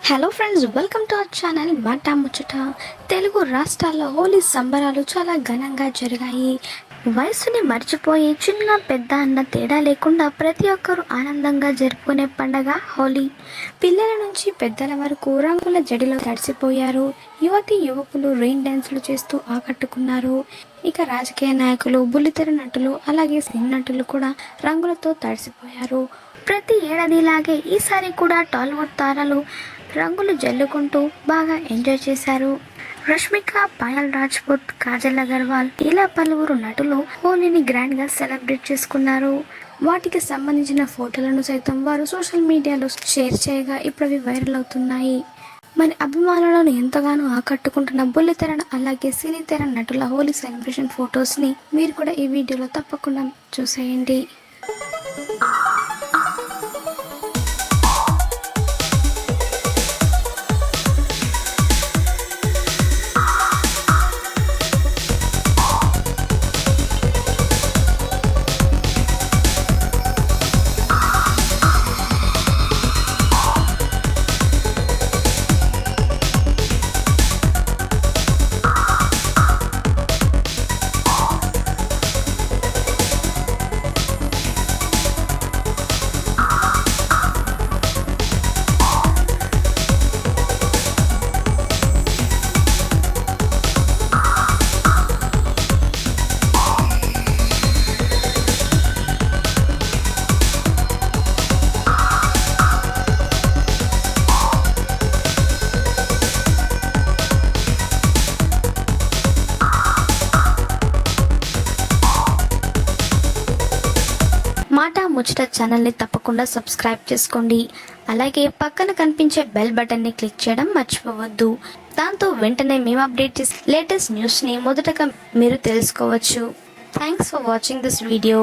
Hello friends, welcome to our channel మాట ముచ్చట. తెలుగు రాష్ట్రాల్లో హోలీ సంబరాలు చాలా ఘనంగా జరిగాయి. వయసుని మర్చిపోయి చిన్న పెద్ద అన్న తేడా లేకుండా ప్రతి ఒక్కరూ ఆనందంగా జరుపుకునే పండగ హోలీ. పిల్లల నుంచి పెద్దల వరకు రంగుల జడిలో తడిసిపోయారు. యువతి యువకులు రెయిన్ డ్యాన్సులు చేస్తూ ఆకట్టుకున్నారు. ఇక రాజకీయ నాయకులు, బుల్లితెర నటులు, అలాగే సినీ నటులు కూడా రంగులతో తడిసిపోయారు. ప్రతి ఏడాదిలాగే ఈసారి కూడా టాలీవుడ్ తారలు రంగులు జల్లుకుంటూ బాగా ఎంజాయ్ చేశారు. రష్మిక, పాయల్ రాజ్పుత్, కాజల్ అగర్వాల్ ఇలా పలువురు నటులు హోలీని గ్రాండ్గా సెలబ్రేట్ చేసుకున్నారు. వాటికి సంబంధించిన ఫోటోలను సైతం వారు సోషల్ మీడియాలో షేర్ చేయగా ఇప్పుడు అవి వైరల్ అవుతున్నాయి. మరి అభిమానులను ఎంతగానో ఆకట్టుకుంటున్న బుల్లితెర అలాగే సినీ తెర నటుల హోలీ సెలబ్రేషన్ ఫొటోస్ని మీరు కూడా ఈ వీడియోలో తప్పకుండా చూసేయండి. మాట ముచ్చట ఛానల్ని తప్పకుండా సబ్స్క్రైబ్ చేసుకోండి. అలాగే పక్కన కనిపించే బెల్ బటన్ని క్లిక్ చేయడం మర్చిపోవద్దు. దాంతో వెంటనే మేము అప్డేట్ చేసే లేటెస్ట్ న్యూస్ని మొదటగా మీరు తెలుసుకోవచ్చు. Thanks for watching this video.